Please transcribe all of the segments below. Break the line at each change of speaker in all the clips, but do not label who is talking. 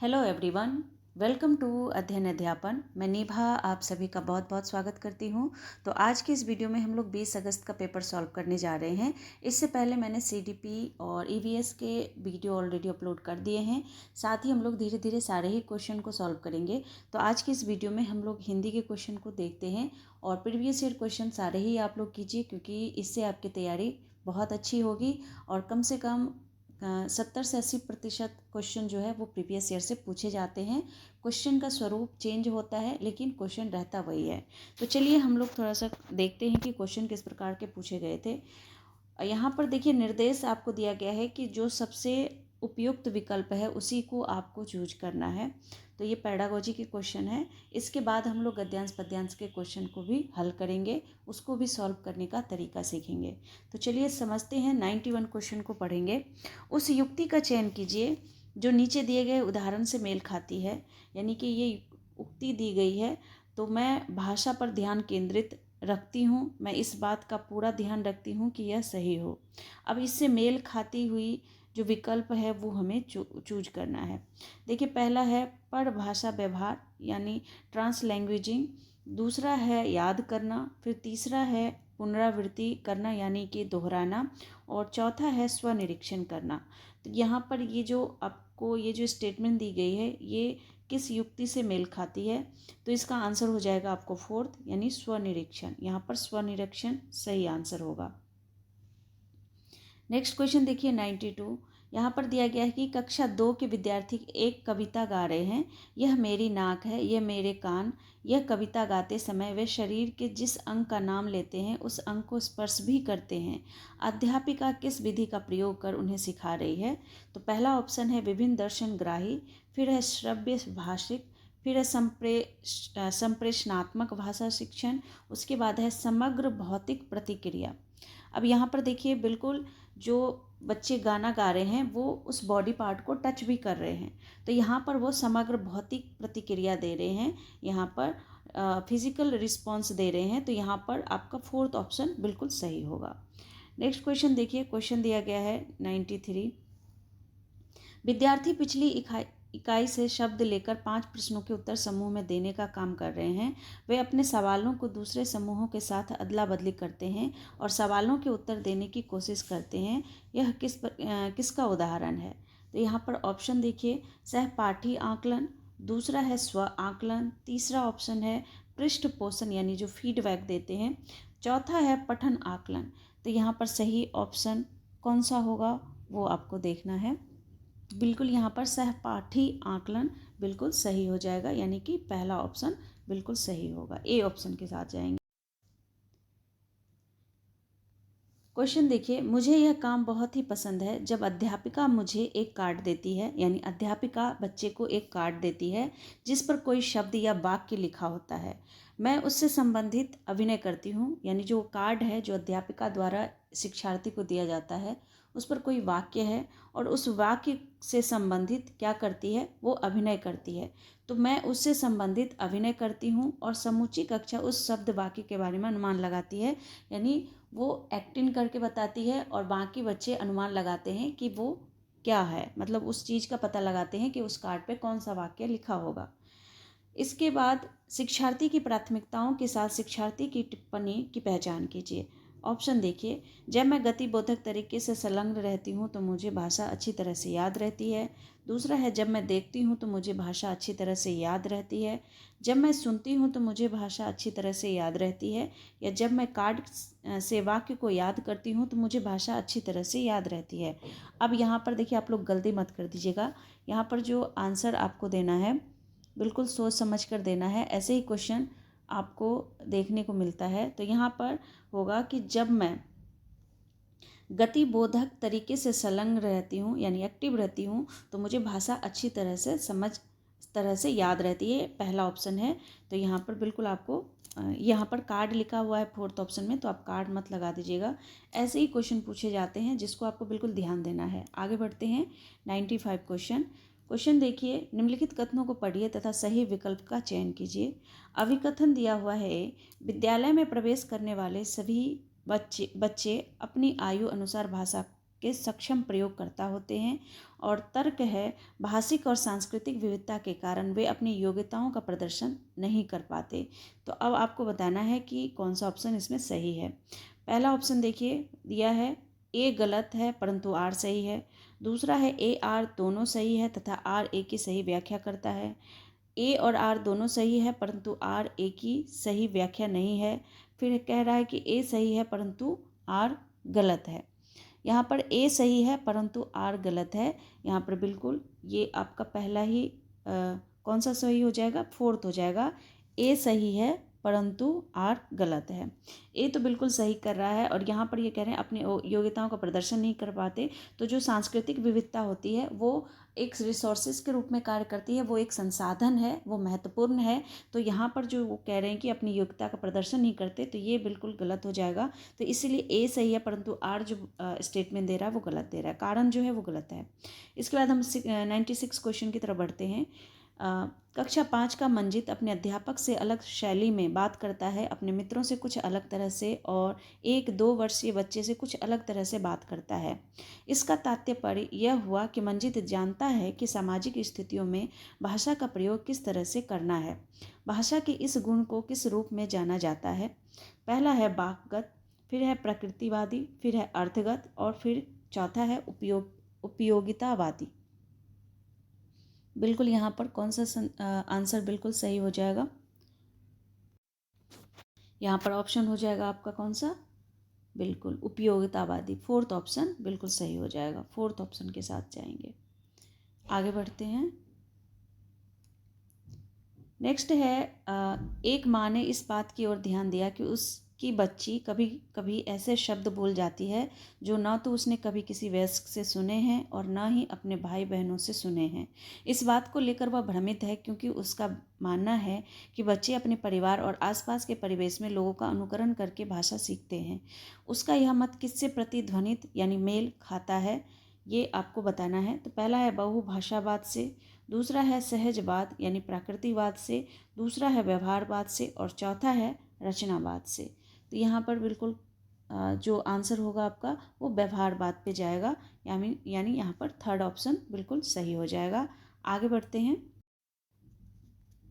Hello everyone, welcome to अध्ययन अध्यापन। मैं निभा आप सभी का बहुत बहुत स्वागत करती हूँ। तो आज की इस वीडियो में हम लोग 20 अगस्त का पेपर सॉल्व करने जा रहे हैं। इससे पहले मैंने सीडीपी और ईवीएस के वीडियो ऑलरेडी अपलोड कर दिए हैं। साथ ही हम लोग धीरे धीरे सारे ही क्वेश्चन को सॉल्व करेंगे। तो आज की इस वीडियो में हम लोग हिंदी के क्वेश्चन को देखते हैं और प्रीवियस ईयर क्वेश्चन सारे ही आप लोग कीजिए, क्योंकि इससे आपकी तैयारी बहुत अच्छी होगी और कम से कम 70 से 80% क्वेश्चन जो है वो प्रीवियस ईयर से पूछे जाते हैं। क्वेश्चन का स्वरूप चेंज होता है लेकिन क्वेश्चन रहता वही है। तो चलिए हम लोग थोड़ा सा देखते हैं कि क्वेश्चन किस प्रकार के पूछे गए थे। यहाँ पर देखिए निर्देश आपको दिया गया है कि जो सबसे उपयुक्त विकल्प है उसी को आपको चूज करना है। तो ये पेडागोजी के क्वेश्चन है। इसके बाद हम लोग गद्यांश पद्यांश के क्वेश्चन को भी हल करेंगे, उसको भी सॉल्व करने का तरीका सीखेंगे। तो चलिए समझते हैं। 91 क्वेश्चन को पढ़ेंगे। उस युक्ति का चयन कीजिए जो नीचे दिए गए उदाहरण से मेल खाती है। यानी कि ये उक्ति दी गई है तो मैं भाषा पर ध्यान केंद्रित रखती हूँ, मैं इस बात का पूरा ध्यान रखती हूँ कि यह सही हो। अब इससे मेल खाती हुई जो विकल्प है वो हमें चूज करना है। देखिए पहला है परभाषा व्यवहार यानी ट्रांसलैंग्वेजिंग, दूसरा है याद करना, फिर तीसरा है पुनरावृत्ति करना यानी कि दोहराना, और चौथा है स्वनिरीक्षण करना। तो यहाँ पर ये जो आपको ये जो स्टेटमेंट दी गई है ये किस युक्ति से मेल खाती है, तो इसका आंसर हो जाएगा आपको फोर्थ यानी स्वनिरीक्षण। यहाँ पर स्वनिरीक्षण सही आंसर होगा। नेक्स्ट क्वेश्चन देखिए 92। यहाँ पर दिया गया है कि कक्षा 2 के विद्यार्थी एक कविता गा रहे हैं। यह मेरी नाक है, यह मेरे कान। यह कविता गाते समय वे शरीर के जिस अंग का नाम लेते हैं उस अंग को स्पर्श भी करते हैं। अध्यापिका किस विधि का प्रयोग कर उन्हें सिखा रही है? तो पहला ऑप्शन है विभिन्न दर्शन ग्राही, फिर है श्रव्य भाषिक, फिर है संप्रेषणात्मक भाषा शिक्षण, उसके बाद है समग्र भौतिक प्रतिक्रिया। अब यहाँ पर देखिए बिल्कुल जो बच्चे गाना गा रहे हैं वो उस बॉडी पार्ट को टच भी कर रहे हैं, तो यहाँ पर वो समग्र भौतिक प्रतिक्रिया दे रहे हैं, यहाँ पर फिजिकल रिस्पॉन्स दे रहे हैं। तो यहाँ पर आपका फोर्थ ऑप्शन बिल्कुल सही होगा। नेक्स्ट क्वेश्चन देखिए। क्वेश्चन दिया गया है 93। विद्यार्थी पिछली इकाई से शब्द लेकर 5 प्रश्नों के उत्तर समूह में देने का काम कर रहे हैं। वे अपने सवालों को दूसरे समूहों के साथ अदला बदली करते हैं और सवालों के उत्तर देने की कोशिश करते हैं। यह किसका उदाहरण है? तो यहाँ पर ऑप्शन देखिए, सहपाठी आकलन, दूसरा है स्व आकलन, तीसरा ऑप्शन है पृष्ठ पोषण यानी जो फीडबैक देते हैं, चौथा है पठन आकलन। तो यहाँ पर सही ऑप्शन कौन सा होगा वो आपको देखना है। बिल्कुल यहाँ पर सहपाठी आकलन बिल्कुल सही हो जाएगा, यानी कि पहला ऑप्शन बिल्कुल सही होगा। ए ऑप्शन के साथ जाएंगे। क्वेश्चन देखिए, मुझे यह काम बहुत ही पसंद है जब अध्यापिका मुझे एक कार्ड देती है, यानी अध्यापिका बच्चे को एक कार्ड देती है जिस पर कोई शब्द या वाक्य लिखा होता है। मैं उससे संबंधित अभिनय करती हूँ, यानी जो कार्ड है जो अध्यापिका द्वारा शिक्षार्थी को दिया जाता है उस पर कोई वाक्य है और उस वाक्य से संबंधित क्या करती है वो अभिनय करती है। तो मैं उससे संबंधित अभिनय करती हूँ और समूची कक्षा उस शब्द वाक्य के बारे में अनुमान लगाती है, यानी वो एक्टिंग करके बताती है और बाकी बच्चे अनुमान लगाते हैं कि वो क्या है, मतलब उस चीज़ का पता लगाते हैं कि उस कार्ड पे कौन सा वाक्य लिखा होगा। इसके बाद शिक्षार्थी की प्राथमिकताओं के साथ शिक्षार्थी की टिप्पणी की पहचान कीजिए। ऑप्शन देखिए, जब मैं गतिबोधक तरीके से संलग्न रहती हूँ तो मुझे भाषा अच्छी तरह से याद रहती है। दूसरा है जब मैं देखती हूँ तो मुझे भाषा अच्छी तरह से याद रहती है। जब मैं सुनती हूँ तो मुझे भाषा अच्छी तरह से याद रहती है। या जब मैं कार्ड से वाक्य को याद करती हूँ तो मुझे भाषा अच्छी तरह से याद रहती है। अब यहाँ पर देखिए, आप लोग गलती मत कर दीजिएगा। यहाँ पर जो आंसर आपको देना है बिल्कुल सोच समझ कर देना है। ऐसे ही क्वेश्चन आपको देखने को मिलता है। तो यहाँ पर होगा कि जब मैं गतिबोधक तरीके से संलग्न रहती हूँ यानी एक्टिव रहती हूँ तो मुझे भाषा अच्छी तरह से याद रहती है, पहला ऑप्शन है। तो यहाँ पर बिल्कुल आपको यहाँ पर कार्ड लिखा हुआ है फोर्थ ऑप्शन में, तो आप कार्ड मत लगा दीजिएगा। ऐसे ही क्वेश्चन पूछे जाते हैं जिसको आपको बिल्कुल ध्यान देना है। आगे बढ़ते हैं 95 क्वेश्चन देखिए, निम्नलिखित कथनों को पढ़िए तथा सही विकल्प का चयन कीजिए। अभिकथन दिया हुआ है, विद्यालय में प्रवेश करने वाले सभी बच्चे अपनी आयु अनुसार भाषा के सक्षम प्रयोगकर्ता होते हैं। और तर्क है भाषिक और सांस्कृतिक विविधता के कारण वे अपनी योग्यताओं का प्रदर्शन नहीं कर पाते। तो अब आपको बताना है कि कौन सा ऑप्शन इसमें सही है। पहला ऑप्शन देखिए दिया है ए गलत है परंतु आर सही है। दूसरा है ए आर दोनों सही है तथा आर ए की सही व्याख्या करता है। ए और आर दोनों सही है परंतु आर ए की सही व्याख्या नहीं है। फिर कह रहा है कि ए सही है परंतु आर गलत है। यहाँ पर ए सही है परंतु आर गलत है। यहाँ पर बिल्कुल ये आपका पहला ही कौन सा सही हो जाएगा, फोर्थ हो जाएगा। ए सही है परंतु आर गलत है। ए तो बिल्कुल सही कर रहा है और यहाँ पर ये कह रहे हैं अपनी योग्यताओं का प्रदर्शन नहीं कर पाते। तो जो सांस्कृतिक विविधता होती है वो एक रिसोर्सेज के रूप में कार्य करती है, वो एक संसाधन है, वो महत्वपूर्ण है। तो यहाँ पर जो वो कह रहे हैं कि अपनी योग्यता का प्रदर्शन नहीं करते, तो ये बिल्कुल गलत हो जाएगा। तो इसीलिए ए सही है परंतु आर जो स्टेटमेंट दे रहा है वो गलत दे रहा है, कारण जो है वो गलत है। इसके बाद हम 96 क्वेश्चन की तरफ बढ़ते हैं। कक्षा 5 का मंजित अपने अध्यापक से अलग शैली में बात करता है, अपने मित्रों से कुछ अलग तरह से और 1-2 वर्षीय बच्चे से कुछ अलग तरह से बात करता है। इसका तात्पर्य यह हुआ कि मंजित जानता है कि सामाजिक स्थितियों में भाषा का प्रयोग किस तरह से करना है। भाषा के इस गुण को किस रूप में जाना जाता है? पहला है वाकगत, फिर है प्रकृतिवादी, फिर है अर्थगत और फिर चौथा है उपयोगितावादी। बिल्कुल यहाँ पर कौन सा आंसर बिल्कुल सही हो जाएगा? यहाँ पर ऑप्शन हो जाएगा आपका कौन सा? बिल्कुल उपयोगितावादी, फोर्थ ऑप्शन बिल्कुल सही हो जाएगा। फोर्थ ऑप्शन के साथ जाएंगे। आगे बढ़ते हैं। नेक्स्ट है एक माँ ने इस बात की ओर ध्यान दिया कि उसकी बच्ची कभी कभी ऐसे शब्द बोल जाती है जो न तो उसने कभी किसी वयस्क से सुने हैं और न ही अपने भाई बहनों से सुने हैं। इस बात को लेकर वह भ्रमित है क्योंकि उसका मानना है कि बच्चे अपने परिवार और आसपास के परिवेश में लोगों का अनुकरण करके भाषा सीखते हैं। उसका यह मत किससे प्रतिध्वनित यानी मेल खाता है, ये आपको बताना है। तो पहला है बहुभाषावाद से, दूसरा है सहजवाद यानी प्राकृतिकवाद से, दूसरा है व्यवहारवाद से और चौथा है रचनावाद से। तो यहाँ पर बिल्कुल जो आंसर होगा आपका वो व्यवहारवाद पे जाएगा, यानी यहाँ पर थर्ड ऑप्शन बिल्कुल सही हो जाएगा। आगे बढ़ते हैं।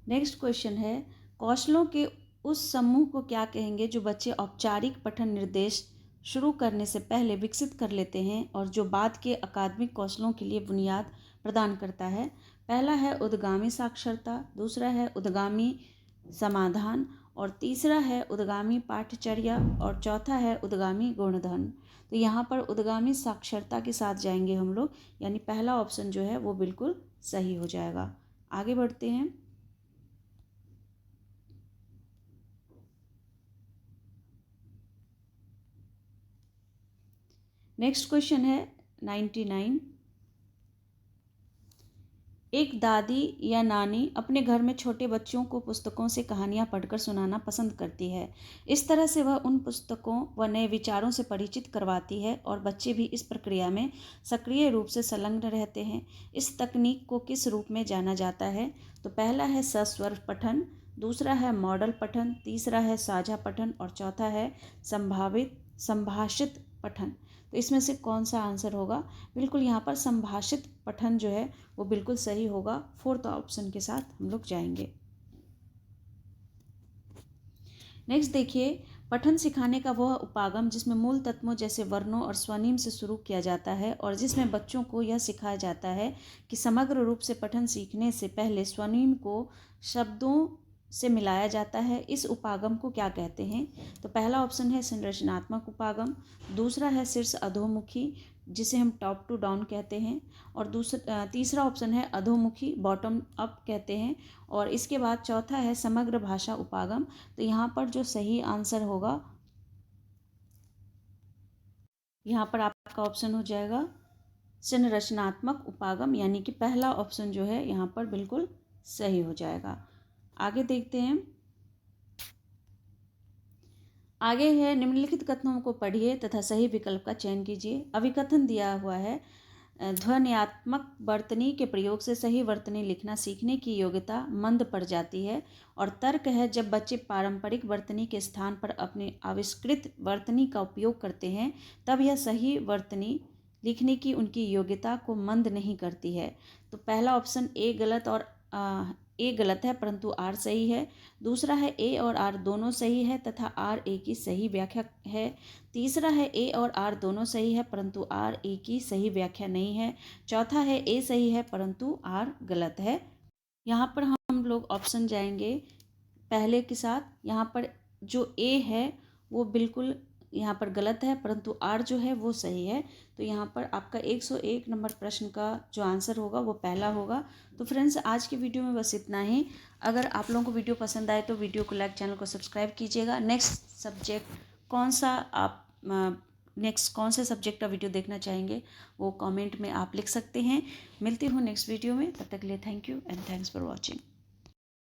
नेक्स्ट क्वेश्चन है कौशलों के उस समूह को क्या कहेंगे जो बच्चे औपचारिक पठन निर्देश शुरू करने से पहले विकसित कर लेते हैं और जो बाद के अकादमिक कौशलों के लिए बुनियाद प्रदान करता है। पहला है उद्गामी साक्षरता, दूसरा है उद्गामी समाधान और तीसरा है उद्गामी पाठचर्या और चौथा है उद्गामी गुणधन। तो यहाँ पर उद्गामी साक्षरता के साथ जाएंगे हम लोग, यानी पहला ऑप्शन जो है वो बिल्कुल सही हो जाएगा। आगे बढ़ते हैं। नेक्स्ट क्वेश्चन है 99। एक दादी या नानी अपने घर में छोटे बच्चों को पुस्तकों से कहानियाँ पढ़कर सुनाना पसंद करती है। इस तरह से वह उन पुस्तकों व नए विचारों से परिचित करवाती है और बच्चे भी इस प्रक्रिया में सक्रिय रूप से संलग्न रहते हैं। इस तकनीक को किस रूप में जाना जाता है? तो पहला है सस्वर पठन, दूसरा है मॉडल पठन, तीसरा है साझा पठन और चौथा है संभाषित पठन। तो इसमें से कौन सा आंसर होगा? बिल्कुल यहाँ पर संभाषित पठन जो है वो बिल्कुल सही होगा। फोर्थ ऑप्शन के साथ हम लोग जाएंगे। नेक्स्ट देखिए, पठन सिखाने का वह उपागम जिसमें मूल तत्वों जैसे वर्णों और स्वनिम से शुरू किया जाता है और जिसमें बच्चों को यह सिखाया जाता है कि समग्र रूप से पठन सीखने से पहले स्वनिम को शब्दों से मिलाया जाता है, इस उपागम को क्या कहते हैं? तो पहला ऑप्शन है संरचनात्मक उपागम, दूसरा है शीर्ष अधोमुखी जिसे हम टॉप टू डाउन कहते हैं और तीसरा ऑप्शन है अधोमुखी बॉटम अप कहते हैं और इसके बाद चौथा है समग्र भाषा उपागम। तो यहाँ पर जो सही आंसर होगा यहाँ पर आपका ऑप्शन हो जाएगा संरचनात्मक उपागम, यानी कि पहला ऑप्शन जो है यहाँ पर बिल्कुल सही हो जाएगा। आगे देखते हैं। आगे है निम्नलिखित कथनों को पढ़िए तथा सही विकल्प का चयन कीजिए। अभिकथन दिया हुआ है ध्वन्यात्मक वर्तनी के प्रयोग से सही वर्तनी लिखना सीखने की योग्यता मंद पड़ जाती है और तर्क है जब बच्चे पारंपरिक वर्तनी के स्थान पर अपनी आविष्कृत वर्तनी का उपयोग करते हैं तब यह सही वर्तनी लिखने की उनकी योग्यता को मंद नहीं करती है। तो पहला ऑप्शन ए गलत और ए गलत है परंतु आर सही है। दूसरा है ए और आर दोनों सही है तथा आर ए की सही व्याख्या है। तीसरा है ए और आर दोनों सही है परंतु आर ए की सही व्याख्या नहीं है। चौथा है ए सही है परंतु आर गलत है। यहाँ पर हम लोग ऑप्शन जाएंगे पहले के साथ। यहाँ पर जो ए है वो बिल्कुल यहाँ पर गलत है परंतु आर जो है वो सही है। तो यहाँ पर आपका 101 नंबर प्रश्न का जो आंसर होगा वो पहला होगा। तो फ्रेंड्स, आज की वीडियो में बस इतना ही। अगर आप लोगों को वीडियो पसंद आए तो वीडियो को लाइक, चैनल को सब्सक्राइब कीजिएगा। नेक्स्ट कौन से सब्जेक्ट का वीडियो देखना चाहेंगे वो कमेंट में आप लिख सकते हैं। मिलती हूँ नेक्स्ट वीडियो में, तब तक के लिए thank you and thanks for watching.